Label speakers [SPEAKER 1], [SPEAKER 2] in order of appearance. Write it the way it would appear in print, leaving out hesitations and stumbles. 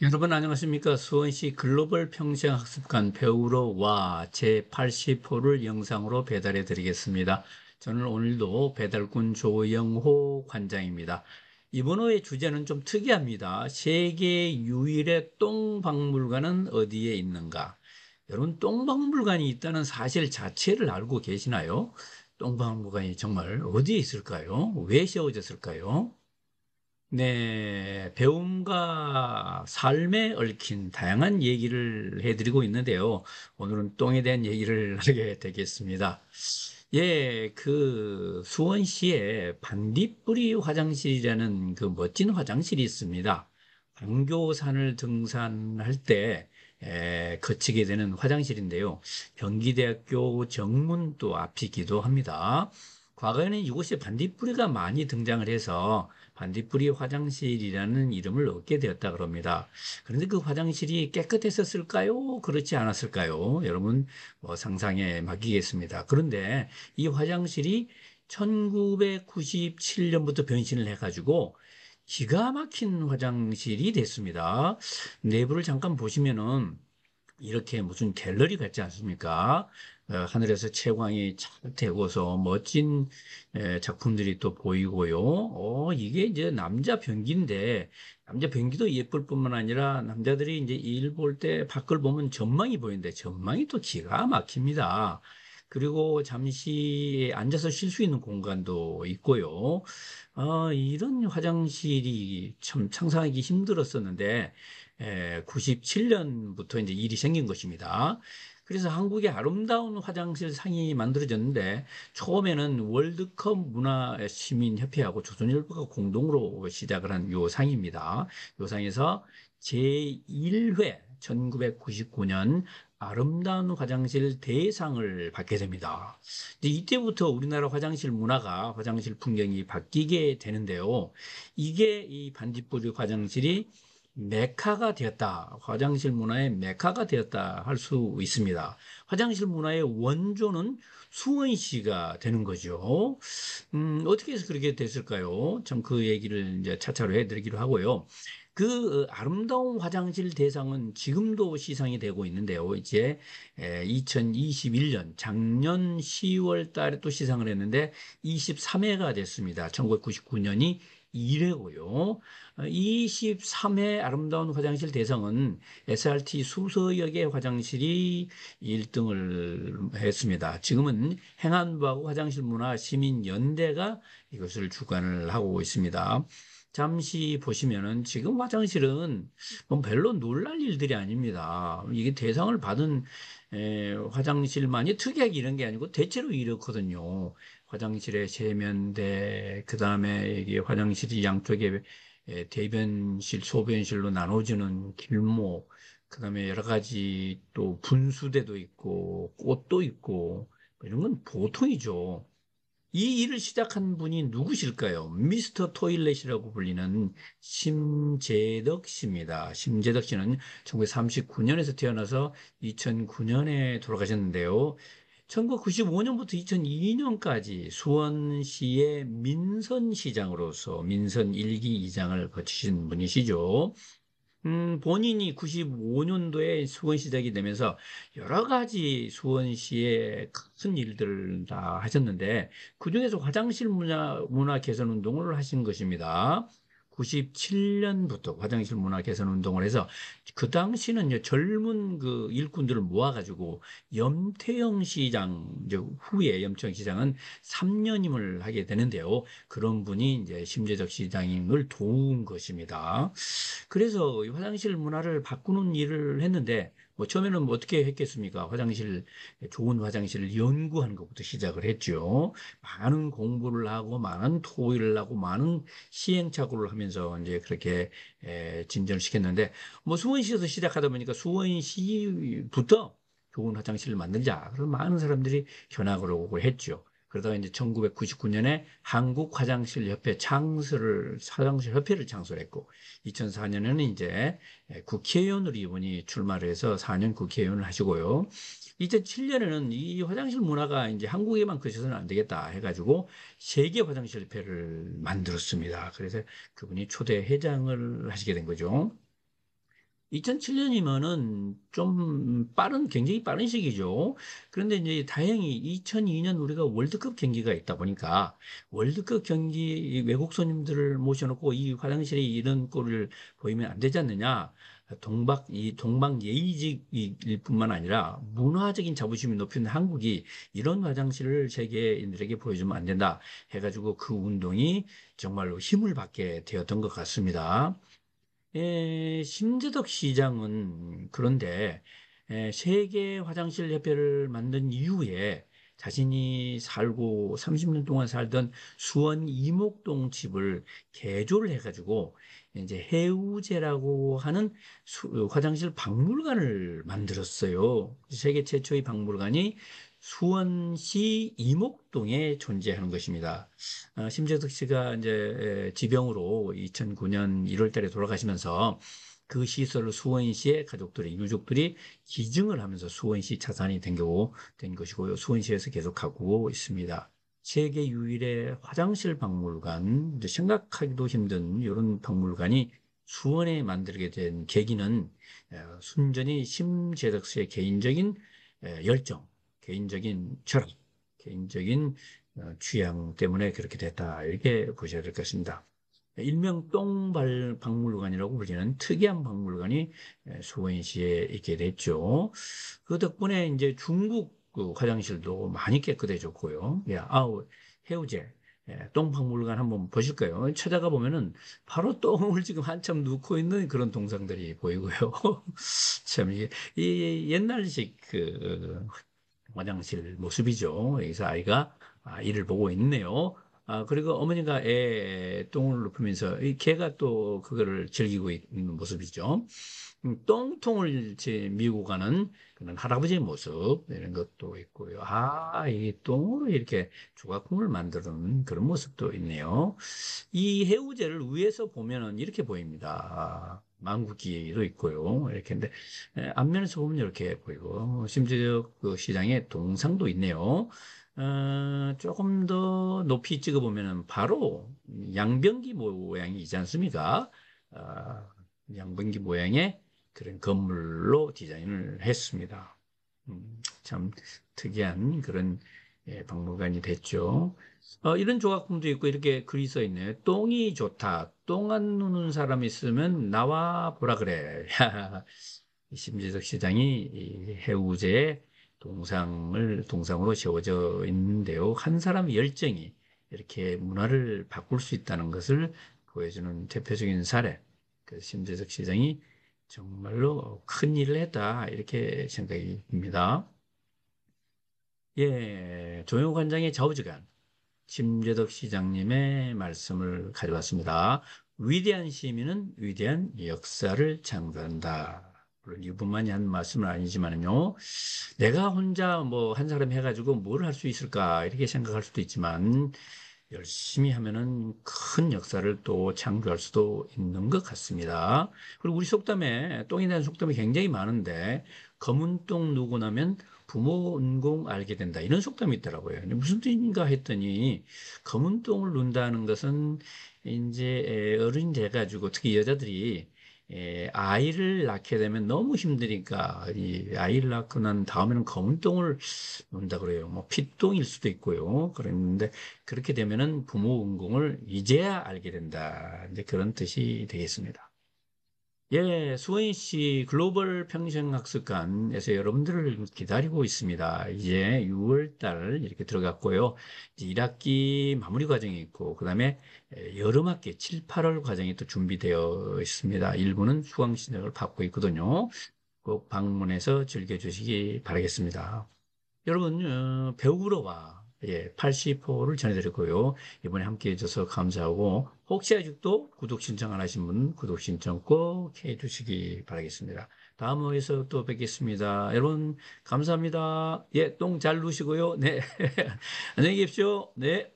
[SPEAKER 1] 여러분 안녕하십니까? 수원시 글로벌 평생학습관 배우러 와 제80호를 영상으로 배달해 드리겠습니다. 저는 오늘도 배달꾼 조영호 관장입니다. 이번 호의 주제는 좀 특이합니다. 세계 유일의 똥박물관은 어디에 있는가? 여러분, 똥박물관이 있다는 사실 자체를 알고 계시나요? 똥박물관이 정말 어디에 있을까요? 왜 세워졌을까요? 네, 배움과 삶에 얽힌 다양한 얘기를 해드리고 있는데요. 오늘은 똥에 대한 얘기를 하게 되겠습니다. 예, 그 수원시에 반딧불이 화장실이라는 그 멋진 화장실이 있습니다. 광교산을 등산할 때 거치게 되는 화장실인데요. 경기대학교 정문도 앞이기도 합니다. 과거에는 이곳에 반딧불이가 많이 등장을 해서 반딧불이 화장실이라는 이름을 얻게 되었다 그럽니다. 그런데 그 화장실이 깨끗했었을까요? 그렇지 않았을까요? 여러분 상상에 맡기겠습니다. 그런데 이 화장실이 1997년부터 변신을 해가지고 기가 막힌 화장실이 됐습니다. 내부를 잠깐 보시면은 이렇게 무슨 갤러리 같지 않습니까? 하늘에서 채광이 잘 되고서 멋진 작품들이 또 보이고요. 이게 이제 남자 변기인데, 남자 변기도 예쁠 뿐만 아니라 남자들이 이제 일 볼 때 밖을 보면 전망이 보이는데, 전망이 또 기가 막힙니다. 그리고 잠시 앉아서 쉴 수 있는 공간도 있고요. 이런 화장실이 참 상상하기 힘들었었는데, 97년부터 이제 일이 생긴 것입니다. 그래서 한국의 아름다운 화장실 상이 만들어졌는데 처음에는 월드컵 문화시민협회하고 조선일보가 공동으로 시작을 한 요 상입니다. 요 상에서 제1회 1999년 아름다운 화장실 대상을 받게 됩니다. 이제 이때부터 우리나라 화장실 문화가 화장실 풍경이 바뀌게 되는데요. 이게 이 반딧불이 화장실이 메카가 되었다. 화장실 문화의 메카가 되었다 할 수 있습니다. 화장실 문화의 원조는 수원시가 되는 거죠. 어떻게 해서 그렇게 됐을까요? 참 그 얘기를 이제 차차로 해드리기로 하고요. 그 아름다운 화장실 대상은 지금도 시상이 되고 있는데요. 이제 2021년 작년 10월 달에 또 시상을 했는데 23회가 됐습니다. 1999년이 1회고요. 23회 아름다운 화장실 대상은 SRT 수서역의 화장실이 1등을 했습니다. 지금은 행안부하고 화장실문화 시민연대가 이것을 주관을 하고 있습니다. 잠시 보시면은 지금 화장실은 뭐 별로 놀랄 일들이 아닙니다. 이게 대상을 받은 화장실만이 특이하게 이런 게 아니고 대체로 이렇거든요. 화장실의 세면대, 그 다음에 이게 화장실이 양쪽에 대변실, 소변실로 나눠지는 길목, 그 다음에 여러 가지 또 분수대도 있고, 꽃도 있고, 뭐 이런 건 보통이죠. 이 일을 시작한 분이 누구실까요? 미스터 토일렛이라고 불리는 심재덕 씨입니다. 심재덕 씨는 1939년에서 태어나서 2009년에 돌아가셨는데요. 1995년부터 2002년까지 수원시의 민선시장으로서 민선 1기 이장을 거치신 분이시죠. 본인이 95년도에 수원시장이 되면서 여러 가지 수원시의 큰 일들을 다 하셨는데, 그중에서 화장실 문화 개선 운동을 하신 것입니다. 97년부터 화장실 문화 개선 운동을 해서, 그 당시는 이제 젊은 그 일꾼들을 모아가지고, 염태영 시장, 이제 후에 염태영 시장은 3년임을 하게 되는데요. 그런 분이 이제 심재적 시장을 도운 것입니다. 그래서 이 화장실 문화를 바꾸는 일을 했는데, 뭐 처음에는 뭐 어떻게 했겠습니까? 좋은 화장실을 연구하는 것부터 시작을 했죠. 많은 공부를 하고, 많은 토의를 하고, 많은 시행착오를 하면서 이제 그렇게 진전을 시켰는데, 뭐 수원시에서 시작하다 보니까 수원시부터 좋은 화장실을 만들자. 그래서 많은 사람들이 견학을 오고 했죠. 그러다가 이제 1999년에 한국화장실협회 화장실협회를 창설했고, 2004년에는 이제 국회의원으로 이분이 출마를 해서 4년 국회의원을 하시고요. 2007년에는 이 화장실 문화가 이제 한국에만 그쳐서는 안 되겠다 해가지고 세계 화장실협회를 만들었습니다. 그래서 그분이 초대 회장을 하시게 된 거죠. 2007년이면은 좀 굉장히 빠른 시기죠. 그런데 이제 다행히 2002년 우리가 월드컵 경기가 있다 보니까 월드컵 경기 외국 손님들을 모셔놓고 이 화장실에 이런 꼴을 보이면 안 되지 않느냐. 이 동방 예의직일 뿐만 아니라 문화적인 자부심이 높은 한국이 이런 화장실을 세계인들에게 보여주면 안 된다. 해가지고 그 운동이 정말로 힘을 받게 되었던 것 같습니다. 심재덕 시장은 그런데 세계 화장실 협회를 만든 이후에 자신이 살고 30년 동안 살던 수원 이목동 집을 개조를 해가지고 이제 해우제라고 하는 화장실 박물관을 만들었어요. 세계 최초의 박물관이 수원시 이목동에 존재하는 것입니다. 심재덕 씨가 이제 지병으로 2009년 1월 달에 돌아가시면서 그 시설을 수원시의 가족들이, 유족들이 기증을 하면서 수원시 자산이 된 것이고요. 수원시에서 계속하고 있습니다. 세계 유일의 화장실 박물관, 이제 생각하기도 힘든 이런 박물관이 수원에 만들게 된 계기는 순전히 심재덕 씨의 개인적인 열정, 개인적인 철학, 개인적인 취향 때문에 그렇게 됐다. 이렇게 보셔야 될 것 같습니다. 일명 똥발 박물관이라고 불리는 특이한 박물관이 수원시에 있게 됐죠. 그 덕분에 이제 중국 그 화장실도 많이 깨끗해졌고요. 예, 해우제. 똥박물관 한번 보실까요? 찾아가 보면은 바로 똥을 지금 한참 넣고 있는 그런 동상들이 보이고요. 참, 이 옛날식 화장실 모습이죠. 여기서 아이가 이를 보고 있네요. 그리고 어머니가 애 똥을 눕히면서 이 개가 또 그거를 즐기고 있는 모습이죠. 똥통을 밀고 가는 그런 할아버지의 모습 이런 것도 있고요. 이 똥으로 이렇게 조각품을 만드는 그런 모습도 있네요. 이 해우제를 위에서 보면은 이렇게 보입니다. 망국기도 있고요. 이렇게 근데 앞면에서 보면 이렇게 보이고 심지어 그 시장에 동상도 있네요. 조금 더 높이 찍어 보면은 바로 양변기 모양이지 않습니까? 어, 양변기 모양의 그런 건물로 디자인을 했습니다. 참 특이한 그런 박물관이 됐죠. 이런 조각품도 있고 이렇게 글이 써 있네요. 똥이 좋다. 똥 안 누는 사람 있으면 나와 보라 그래. 심재석 시장이 이 해우제의 동상으로 세워져 있는데요. 한 사람의 열정이 이렇게 문화를 바꿀 수 있다는 것을 보여주는 대표적인 사례. 그 심재석 시장이 정말로 큰 일을 했다. 이렇게 생각이 듭니다. 예, 조용 관장의 좌우지간. 심재덕 시장님의 말씀을 가져왔습니다. 위대한 시민은 위대한 역사를 창조한다. 물론 이분만이 한 말씀은 아니지만요. 내가 혼자 뭐 한 사람 해가지고 뭘 할 수 있을까 이렇게 생각할 수도 있지만 열심히 하면은 큰 역사를 또 창조할 수도 있는 것 같습니다. 그리고 우리 속담에 똥에 대한 속담이 굉장히 많은데 검은 똥 누고 나면 부모 은공 알게 된다. 이런 속담이 있더라고요. 근데 무슨 뜻인가 했더니 검은 똥을 눈다는 것은 이제 어른이 돼가지고 특히 여자들이 아이를 낳게 되면 너무 힘드니까 이 아이를 낳고 난 다음에는 검은 똥을 논다 그래요. 뭐 핏똥일 수도 있고요. 그랬는데 그렇게 되면은 부모 은공을 이제야 알게 된다. 이제 그런 뜻이 되겠습니다. 예, 수원 씨 글로벌 평생학습관에서 여러분들을 기다리고 있습니다. 이제 6월 달 이렇게 들어갔고요. 이제 1학기 마무리 과정이 있고, 그 다음에 여름학기 7, 8월 과정이 또 준비되어 있습니다. 일부는 수강 신청을 받고 있거든요. 꼭 방문해서 즐겨주시기 바라겠습니다. 여러분, 배우러 와. 예, 80호를 전해드렸고요. 이번에 함께 해줘서 감사하고, 혹시 아직도 구독 신청 안 하신 분, 구독 신청 꼭 해주시기 바라겠습니다. 다음 호에서 또 뵙겠습니다. 여러분, 감사합니다. 예, 똥 잘 누시고요. 네. 안녕히 계십시오. 네.